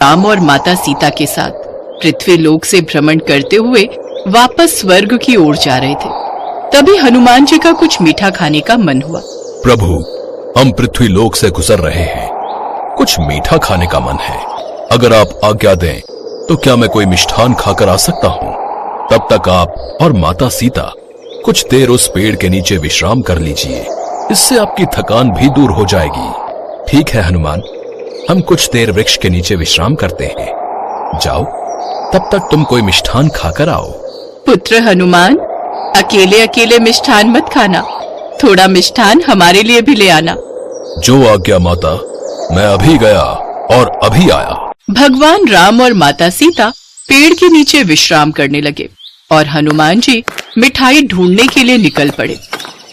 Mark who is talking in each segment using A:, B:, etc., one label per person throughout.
A: राम और माता सीता के साथ पृथ्वी लोक से भ्रमण करते हुए वापस स्वर्ग की ओर जा रहे थे। तभी हनुमान जी का कुछ मीठा खाने का मन हुआ।
B: प्रभु, हम पृथ्वी लोक से गुजर रहे हैं, कुछ मीठा खाने का मन है। अगर आप आज्ञा दें तो क्या मैं कोई मिष्ठान खाकर आ सकता हूँ? तब तक आप और माता सीता कुछ देर उस पेड़ के नीचे विश्राम कर लीजिए, इससे आपकी थकान भी दूर हो जाएगी। ठीक है हनुमान, हम कुछ देर वृक्ष के नीचे विश्राम करते हैं। जाओ, तब तक तुम कोई मिष्ठान खाकर आओ।
A: पुत्र हनुमान, अकेले अकेले मिष्ठान मत खाना, थोड़ा मिष्ठान हमारे लिए भी ले आना।
B: जो आज्ञा माता, मैं अभी गया और अभी आया।
A: भगवान राम और माता सीता पेड़ के नीचे विश्राम करने लगे और हनुमान जी मिठाई ढूंढने के लिए निकल पड़े।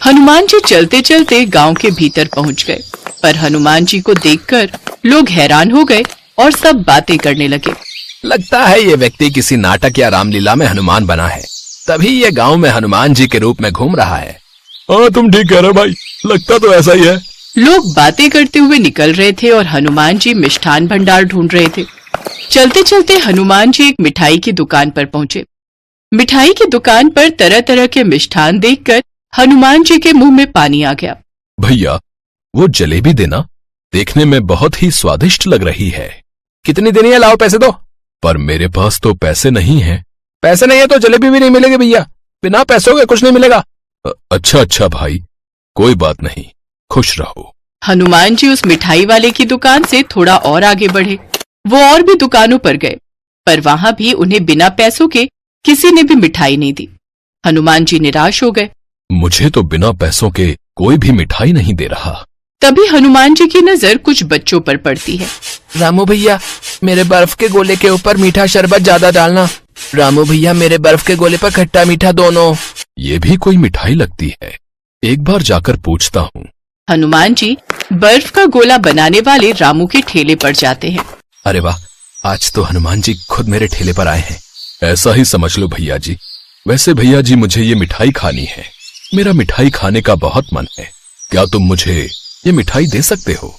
A: हनुमान जी चलते चलते गांव के भीतर पहुंच गए, पर हनुमान जी को देखकर लोग हैरान हो गए और सब बातें करने लगे।
C: लगता है ये व्यक्ति किसी नाटक या रामलीला में हनुमान बना है, तभी ये गांव में हनुमान जी के रूप में घूम रहा है।
B: हाँ, तुम ठीक कह रहे भाई, लगता तो ऐसा ही है।
A: लोग बातें करते हुए निकल रहे थे और हनुमान जी मिष्ठान भंडार ढूंढ रहे थे। चलते चलते हनुमान जी एक मिठाई की दुकान पर पहुंचे। मिठाई की दुकान पर तरह तरह के मिष्ठान देखकर हनुमान जी के मुंह में पानी आ गया।
B: भैया, वो जलेबी देना, देखने में बहुत ही स्वादिष्ट लग रही है।
C: कितनी देनी है? लाओ पैसे दो।
B: पर मेरे पास तो पैसे नहीं हैं।
C: पैसे नहीं है तो जलेबी भी नहीं मिलेगी भैया, बिना पैसों के कुछ नहीं मिलेगा।
B: अच्छा भाई, कोई बात नहीं, खुश रहो।
A: हनुमान जी उस मिठाई वाले की दुकान से थोड़ा और आगे बढ़े। वो और भी दुकानों पर गए, पर वहां भी उन्हें बिना पैसों के किसी ने भी मिठाई नहीं दी। हनुमान जी निराश हो गए।
B: मुझे तो बिना पैसों के कोई भी मिठाई नहीं दे रहा।
A: तभी हनुमान जी की नजर कुछ बच्चों पर पड़ती है।
C: रामू भैया, मेरे बर्फ के गोले के ऊपर मीठा शरबत ज्यादा डालना। रामू भैया, मेरे बर्फ के गोले पर खट्टा मीठा दोनों।
B: ये भी कोई मिठाई लगती है, एक बार जाकर पूछता हूँ।
A: हनुमान जी बर्फ का गोला बनाने वाले रामू के ठेले पर जाते हैं।
C: अरे वाह, आज तो हनुमान जी खुद मेरे ठेले पर आए हैं।
B: ऐसा ही समझ लो भैया जी। वैसे भैया जी, मुझे ये मिठाई खानी है, मेरा मिठाई खाने का बहुत मन है। क्या तुम मुझे ये मिठाई दे सकते हो?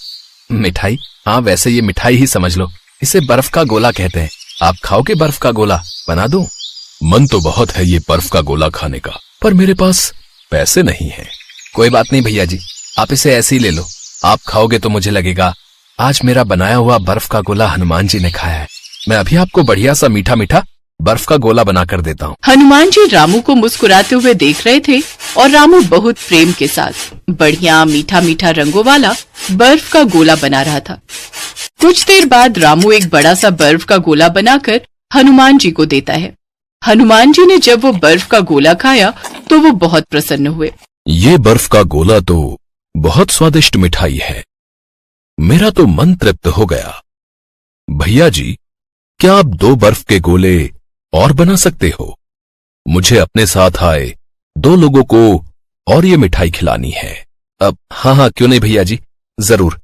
C: मिठाई? हाँ, वैसे ये मिठाई ही समझ लो, इसे बर्फ का गोला कहते हैं। आप खाओगे बर्फ का गोला? बना दूं?
B: मन तो बहुत है ये बर्फ का गोला खाने का, पर मेरे पास पैसे नहीं है।
C: कोई बात नहीं भैया जी, आप इसे ऐसे ही ले लो। आप खाओगे तो मुझे लगेगा आज मेरा बनाया हुआ बर्फ का गोला हनुमान जी ने खाया है। मैं अभी आपको बढ़िया सा मीठा मीठा बर्फ का गोला बना कर देता हूँ।
A: हनुमान जी रामू को मुस्कुराते हुए देख रहे थे और रामू बहुत प्रेम के साथ बढ़िया मीठा मीठा रंगों वाला बर्फ का गोला बना रहा था। कुछ देर बाद रामू एक बड़ा सा बर्फ का गोला बनाकर हनुमान जी को देता है। हनुमान जी ने जब वो बर्फ का गोला खाया तो वो बहुत प्रसन्न हुए।
B: ये बर्फ का गोला तो बहुत स्वादिष्ट मिठाई है, मेरा तो मन तृप्त हो गया। भैया जी, क्या आप 2 बर्फ के गोले और बना सकते हो? मुझे अपने साथ आए 2 लोगों को और ये मिठाई खिलानी है।
C: अब हाँ, क्यों नहीं भैया जी, जरूर।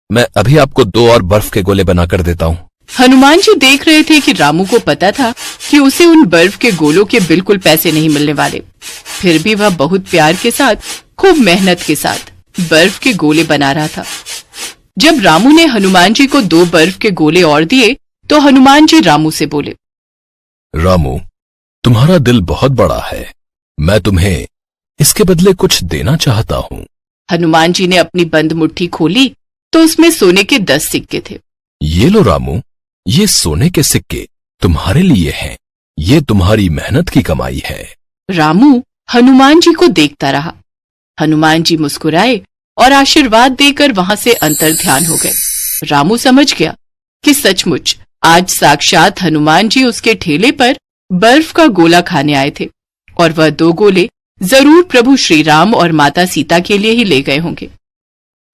C: मैं अभी आपको 2 और बर्फ के गोले बनाकर देता हूँ।
A: हनुमान जी देख रहे थे कि रामू को पता था कि उसे उन बर्फ के गोलों के बिल्कुल पैसे नहीं मिलने वाले, फिर भी वह बहुत प्यार के साथ, खूब मेहनत के साथ बर्फ के गोले बना रहा था। जब रामू ने हनुमान जी को 2 बर्फ के गोले और दिए तो हनुमान जी रामू से बोले,
B: रामू, तुम्हारा दिल बहुत बड़ा है, मैं तुम्हें इसके बदले कुछ देना चाहता हूँ।
A: हनुमान जी ने अपनी बंद मुट्ठी खोली तो उसमें सोने के 10 सिक्के थे।
B: ये लो रामू, ये सोने के सिक्के तुम्हारे लिए हैं, ये तुम्हारी मेहनत की कमाई है।
A: रामू हनुमान जी को देखता रहा। हनुमान जी मुस्कुराए और आशीर्वाद देकर वहां से अंतर्ध्यान हो गए। रामू समझ गया कि सचमुच आज साक्षात हनुमान जी उसके ठेले पर बर्फ का गोला खाने आए थे और वह 2 गोले जरूर प्रभु श्री राम और माता सीता के लिए ही ले गए होंगे।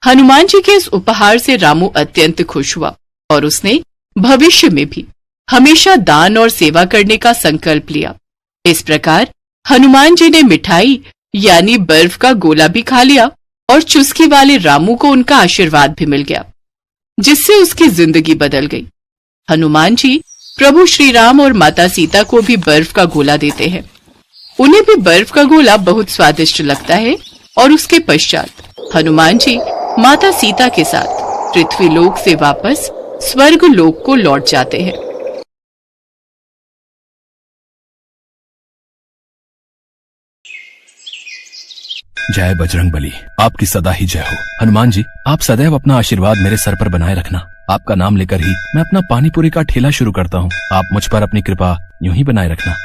A: हनुमान जी के इस उपहार से रामू अत्यंत खुश हुआ और उसने भविष्य में भी हमेशा दान और सेवा करने का संकल्प लिया। इस प्रकार हनुमान जी ने मिठाई यानी बर्फ का गोला भी खा लिया और चुस्की वाले रामू को उनका आशीर्वाद भी मिल गया, जिससे उसकी जिंदगी बदल गई। हनुमान जी प्रभु श्री राम और माता सीता को भी बर्फ का गोला देते हैं। उन्हें भी बर्फ का गोला बहुत स्वादिष्ट लगता है और उसके पश्चात हनुमान जी माता सीता के साथ पृथ्वी लोक से वापस स्वर्ग लोक को लौट जाते हैं।
C: जय बजरंग बली, आपकी सदा ही जय हो। हनुमान जी, आप सदैव अपना आशीर्वाद मेरे सर पर बनाए रखना। आपका नाम लेकर ही मैं अपना पानी पूरी का ठेला शुरू करता हूँ। आप मुझ पर अपनी कृपा यूं ही बनाए रखना।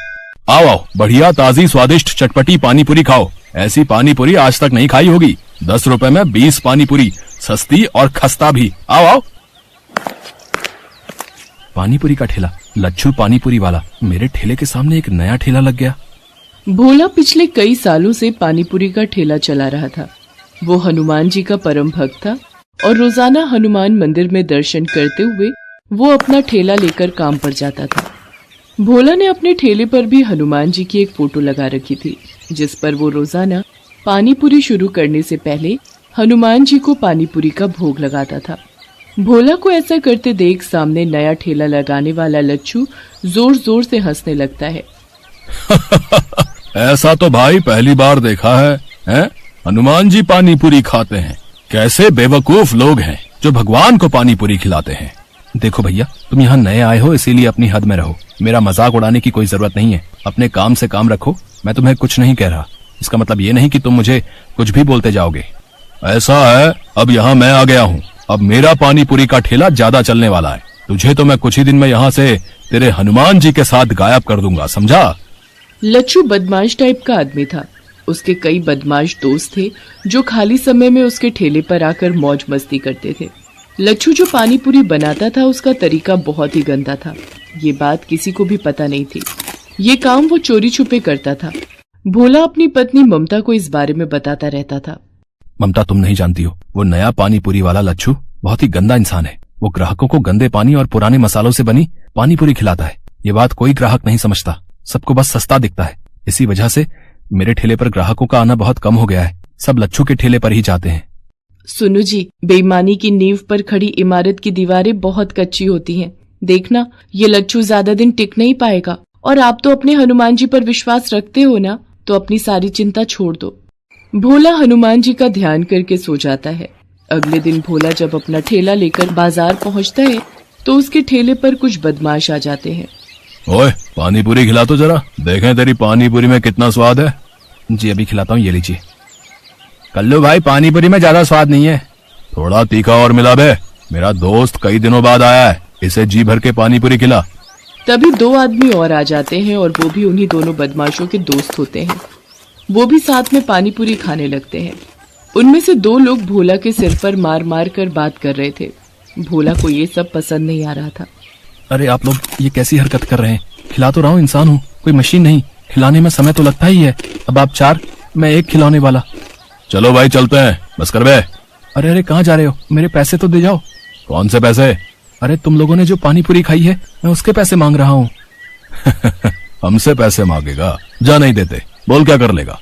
C: आओ आओ, बढ़िया ताजी स्वादिष्ट चटपटी पानी पूरी खाओ। ऐसी पानी पूरी आज तक नहीं खाई होगी। 10 रुपए में 20 पानी पूरी, सस्ती और खस्ता भी। आओ आओ। पानी पूरी का ठेला, लच्छू पानी पूरी वाला। मेरे ठेले के सामने एक नया ठेला लग गया।
A: भोला पिछले कई सालों से पानीपुरी का ठेला चला रहा था। वो हनुमान जी का परम भक्त था और रोजाना हनुमान मंदिर में दर्शन करते हुए वो अपना ठेला लेकर काम पर जाता था। भोला ने अपने ठेले पर भी हनुमान जी की एक फोटो लगा रखी थी, जिस पर वो रोजाना पानीपुरी शुरू करने से पहले हनुमान जी को पानीपुरी का भोग लगाता था। भोला को ऐसा करते देख सामने नया ठेला लगाने वाला लच्छू जोर जोर से हंसने लगता है।
B: ऐसा तो भाई पहली बार देखा है, हैं? हनुमान जी पानी पूरी खाते हैं। कैसे बेवकूफ लोग हैं जो भगवान को पानी पूरी खिलाते हैं।
C: देखो भैया, तुम यहाँ नए आए हो, इसीलिए अपनी हद में रहो। मेरा मजाक उड़ाने की कोई जरूरत नहीं है। अपने काम से काम रखो। मैं तुम्हें कुछ नहीं कह रहा। इसका मतलब ये नहीं कि तुम मुझे कुछ भी बोलते जाओगे।
B: ऐसा है, अब यहाँ मैं आ गया हूँ। अब मेरा पानी पूरी का ठेला ज्यादा चलने वाला है। तुझे तो मैं कुछ ही दिन में यहाँ से तेरे हनुमान जी के साथ गायब कर दूंगा, समझा?
A: लच्छू बदमाश टाइप का आदमी था। उसके कई बदमाश दोस्त थे जो खाली समय में उसके ठेले पर आकर मौज मस्ती करते थे। लच्छू जो पानी पूरी बनाता था उसका तरीका बहुत ही गंदा था। ये बात किसी को भी पता नहीं थी। ये काम वो चोरी छुपे करता था। भोला अपनी पत्नी ममता को इस बारे में बताता रहता था।
C: ममता, तुम नहीं जानती हो, वो नया पानी पूरी वाला लच्छू बहुत ही गंदा इंसान है। वो ग्राहकों को गंदे पानी और पुराने मसालों से बनी पानी पूरी खिलाता है। ये बात कोई ग्राहक नहीं समझता। सबको बस सस्ता दिखता है। इसी वजह से मेरे ठेले पर ग्राहकों का आना बहुत कम हो गया है। सब लच्छू के ठेले पर ही जाते हैं।
A: सुनो जी, बेईमानी की नींव पर खड़ी इमारत की दीवारें बहुत कच्ची होती हैं। देखना, ये लच्छू ज्यादा दिन टिक नहीं पाएगा। और आप तो अपने हनुमान जी पर विश्वास रखते हो ना, तो अपनी सारी चिंता छोड़ दो। भोला हनुमान जी का ध्यान करके सो जाता है। अगले दिन भोला जब अपना ठेला लेकर बाजार पहुंचता है तो उसके ठेले पर कुछ बदमाश आ जाते हैं।
B: ओए, पानी पूरी खिला तो जरा, देखें तेरी पानी पूरी में कितना स्वाद है।
C: जी अभी खिलाता हूँ, ये लीजिए। कल्लू भाई, पानी पूरी में ज्यादा स्वाद नहीं है।
B: थोड़ा तीखा और मिला बे। मेरा दोस्त कई दिनों बाद आया है, इसे जी भर के पानी पूरी खिला।
A: तभी 2 आदमी और आ जाते हैं और वो भी उन्हीं दोनों बदमाशों के दोस्त होते हैं। वो भी साथ में पानी पूरी खाने लगते हैं। उनमें से 2 लोग भोला के सिर पर मार मार कर बात कर रहे थे। भोला को ये सब पसंद नहीं आ रहा था।
C: अरे आप लोग ये कैसी हरकत कर रहे हैं? खिला तो रहा हूँ, इंसान हूँ, कोई मशीन नहीं। खिलाने में समय तो लगता ही है। अब आप 4, मैं 1 खिलाने वाला।
B: चलो भाई चलते हैं, बस कर बे।
C: अरे अरे, कहाँ जा रहे हो? मेरे पैसे तो दे जाओ।
B: कौन से पैसे?
C: अरे तुम लोगों ने जो पानी पूरी खाई है, मैं उसके पैसे मांग रहा हूँ।
B: हमसे पैसे मांगेगा? जा, नहीं देते। बोल क्या कर लेगा?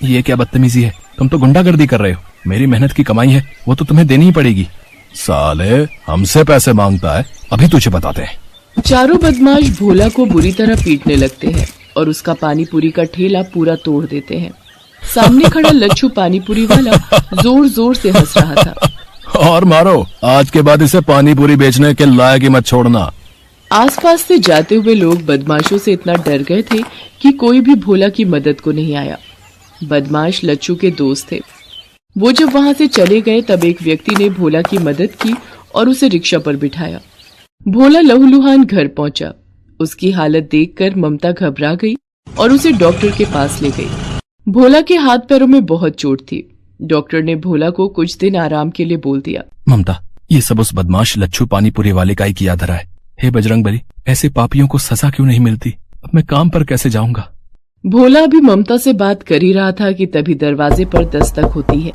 C: ये क्या बदतमीजी है? तुम तो गुंडागर्दी कर रहे हो। मेरी मेहनत की कमाई है, वो तो तुम्हें देनी ही पड़ेगी।
B: साले, हमसे पैसे मांगता है? अभी तुझे बताते हैं।
A: चारों बदमाश भोला को बुरी तरह पीटने लगते हैं और उसका पानी पूरी का ठेला पूरा तोड़ देते हैं। सामने खड़ा लच्छू पानी पूरी वाला जोर जोर से हंस रहा था।
B: और मारो, आज के बाद इसे पानी पूरी बेचने के लायक ही मत छोड़ना।
A: आसपास से जाते हुए लोग बदमाशों से इतना डर गए थे कि कोई भी भोला की मदद को नहीं आया। बदमाश लच्छू के दोस्त थे। वो जब वहां से चले गए तब एक व्यक्ति ने भोला की मदद की और उसे रिक्शा पर बिठाया। भोला लहूलुहान घर पहुंचा। उसकी हालत देखकर ममता घबरा गई और उसे डॉक्टर के पास ले गई। भोला के हाथ पैरों में बहुत चोट थी। डॉक्टर ने भोला को कुछ दिन आराम के लिए बोल दिया।
C: ममता, ये सब उस बदमाश लच्छू पानी पूरी वाले का ही किया धरा है। हे बजरंगबली, ऐसे पापियों को सजा क्यों नहीं मिलती? अब मैं काम पर कैसे जाऊंगा?
A: भोला अभी ममता से बात कर ही रहा था कि तभी दरवाजे पर दस्तक होती है।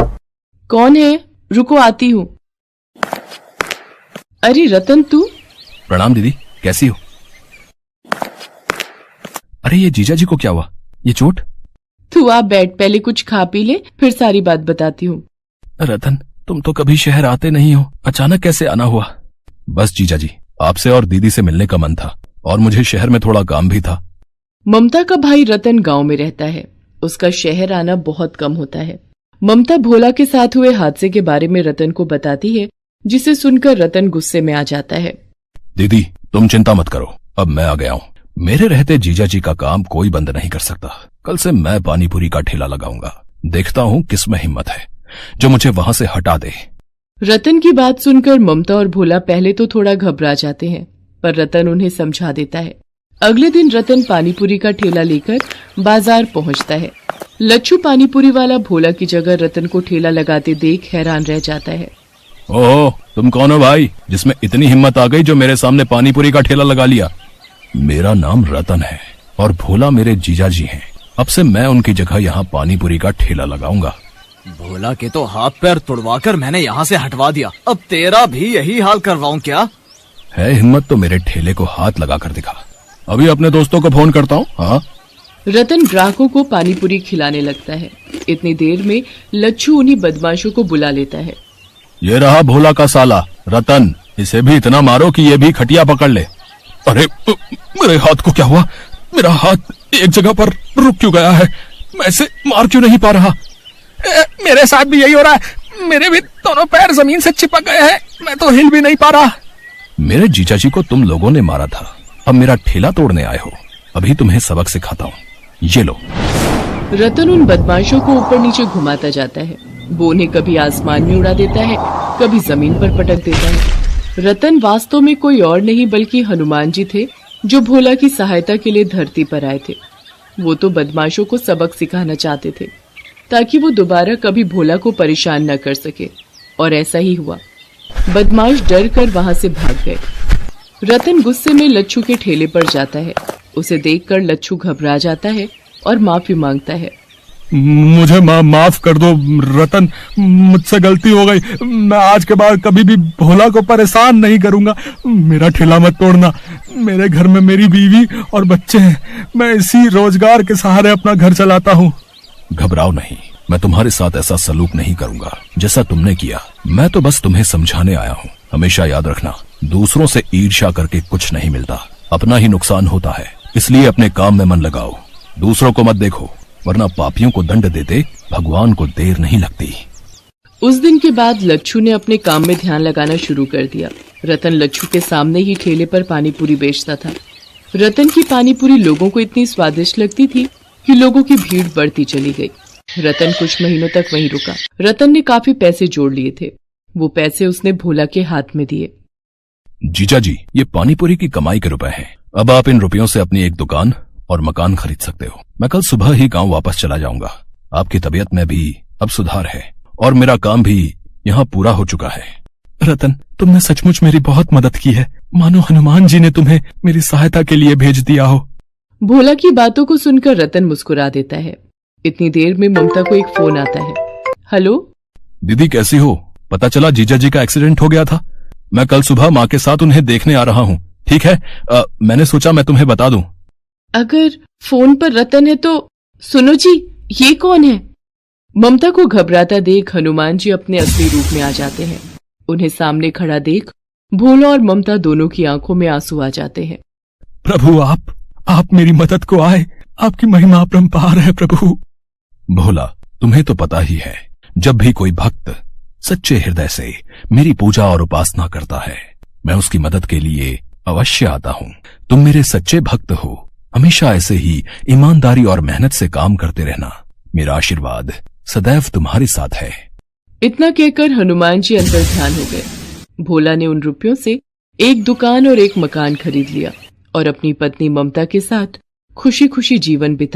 A: कौन है? रुको, आती हूँ। अरे रतन, तू?
C: प्रणाम दीदी, कैसी हो? अरे ये जीजा जी को क्या हुआ? ये चोट?
A: तू आप बैठ, पहले कुछ खा पी ले, फिर सारी बात बताती हूँ।
C: रतन, तुम तो कभी शहर आते नहीं हो, अचानक कैसे आना हुआ?
B: बस जीजा जी, आपसे और दीदी से मिलने का मन था और मुझे शहर में थोड़ा काम भी था।
A: ममता का भाई रतन गांव में रहता है। उसका शहर आना बहुत कम होता है। ममता भोला के साथ हुए हादसे के बारे में रतन को बताती है जिसे सुनकर रतन गुस्से में आ जाता है।
B: दीदी तुम चिंता मत करो, अब मैं आ गया हूँ। मेरे रहते जीजा जी का काम कोई बंद नहीं कर सकता। कल से मैं पानी पूरी का ठेला लगाऊंगा। देखता हूँ किसमें हिम्मत है जो मुझे वहां से हटा दे।
A: रतन की बात सुनकर ममता और भोला पहले तो थोड़ा घबरा जाते हैं, पर रतन उन्हें समझा देता है। अगले दिन रतन पानीपुरी का ठेला लेकर बाजार पहुंचता है। लच्छू पानीपुरी वाला भोला की जगह रतन को ठेला लगाते देख हैरान रह जाता है।
B: ओह, तुम कौन हो भाई, जिसमें इतनी हिम्मत आ गई जो मेरे सामने पानीपुरी का ठेला लगा लिया? मेरा नाम रतन है और भोला मेरे जीजा जी हैं। अब से मैं उनकी जगह यहाँ पानीपुरी का ठेला लगाऊंगा।
D: भोला के तो हाथ पैर तुड़वाकर मैंने यहाँ से हटवा दिया, अब तेरा भी यही हाल करवाऊं क्या?
B: है हिम्मत तो मेरे ठेले को हाथ लगा कर दिखा। अभी अपने दोस्तों को फोन करता हूँ। हाँ।
A: रतन ग्राहकों को पानीपुरी खिलाने लगता है। इतनी देर में लच्छू उन्हीं बदमाशों को बुला लेता है।
B: ये रहा भोला का साला रतन, इसे भी इतना मारो कि ये भी खटिया पकड़ ले। अरे मेरे हाथ को क्या हुआ? मेरा हाथ एक जगह पर रुक क्यों गया है? मैं इसे मार क्यों नहीं पा रहा? मेरे साथ भी यही हो रहा है, मेरे भी दोनों पैर जमीन से चिपक गए हैं, मैं तो हिल भी नहीं पा रहा। मेरे जीजा जी को तुम लोगों ने मारा था, अब मेरा ठेला तोड़ने आए हो। अभी तुम्हें सबक सिखाता हूँ, ये लो।
A: रतन उन बदमाशों को ऊपर नीचे घुमाता जाता है। वो उन्हें कभी आसमान में उड़ा देता है, कभी जमीन पर पटक देता है। रतन वास्तव में कोई और नहीं बल्कि हनुमान जी थे, जो भोला की सहायता के लिए धरती पर आए थे। वो तो बदमाशों को सबक सिखाना चाहते थे ताकि वो दोबारा कभी भोला को परेशान न कर सके, और ऐसा ही हुआ। बदमाश डर कर वहां से भाग गए। रतन गुस्से में लच्छू के ठेले पर जाता है। उसे देखकर लच्छू घबरा जाता है और माफी मांगता है।
B: मुझे माफ कर दो रतन, मुझसे गलती हो गई। मैं आज के बाद कभी भी भोला को परेशान नहीं करूंगा। मेरा ठेला मत तोड़ना। मेरे घर में मेरी बीवी और बच्चे हैं, मैं इसी रोजगार के सहारे अपना घर चलाता हूँ। घबराओ नहीं, मैं तुम्हारे साथ ऐसा सलूक नहीं करूंगा जैसा तुमने किया। मैं तो बस तुम्हें समझाने आया हूँ। हमेशा याद रखना, दूसरों से ईर्ष्या करके कुछ नहीं मिलता, अपना ही नुकसान होता है। इसलिए अपने काम में मन लगाओ, दूसरों को मत देखो, वरना पापियों को दंड देते भगवान को देर नहीं लगती।
A: उस दिन के बाद लच्छू ने अपने काम में ध्यान लगाना शुरू कर दिया। रतन लच्छू के सामने ही ठेले पर पानीपुरी बेचता था। रतन की पानीपुरी लोगों को इतनी स्वादिष्ट लगती थी कि लोगों की भीड़ बढ़ती चली गई। रतन कुछ महीनों तक वहीं रुका। रतन ने काफी पैसे जोड़ लिए थे। वो पैसे उसने भोला के हाथ में दिए।
B: जीजा जी, ये पानीपुरी की कमाई के रुपए हैं। अब आप इन रुपयों से अपनी एक दुकान और मकान खरीद सकते हो। मैं कल सुबह ही गांव वापस चला जाऊंगा। आपकी तबीयत में भी अब सुधार है और मेरा काम भी यहाँ पूरा हो चुका है। रतन, तुमने सचमुच मेरी बहुत मदद की है, मानो हनुमान जी ने तुम्हें मेरी सहायता के लिए भेज दिया हो।
A: भोला की बातों को सुनकर रतन मुस्कुरा देता है। इतनी देर में ममता को एक फोन आता है। हेलो
B: दीदी, कैसी हो? पता चला जीजा जी का एक्सीडेंट हो गया था। मैं कल सुबह माँ के साथ उन्हें देखने आ रहा हूँ। ठीक है, मैंने सोचा मैं तुम्हें बता दूं।
A: अगर फोन पर रतन है तो सुनो जी, ये कौन है? ममता को घबराता देख हनुमान जी अपने असली रूप में आ जाते हैं। उन्हें सामने खड़ा देख भोला और ममता दोनों की आंखों में आंसू आ जाते हैं।
B: प्रभु, आप मेरी मदद को आए। आपकी महिमा अपरंपार है प्रभु। भोला, तुम्हें तो पता ही है, जब भी कोई भक्त सच्चे हृदय से मेरी पूजा और उपासना करता है, मैं उसकी मदद के लिए अवश्य आता हूँ। तुम मेरे सच्चे भक्त हो। हमेशा ऐसे ही ईमानदारी और मेहनत से काम करते रहना। मेरा आशीर्वाद सदैव तुम्हारे साथ है।
A: इतना कहकर हनुमान जी अंतर ध्यान हो गए। भोला ने उन रुपयों से एक दुकान और एक मकान खरीद लिया और अपनी पत्नी ममता के साथ खुशी खुशी जीवन बिता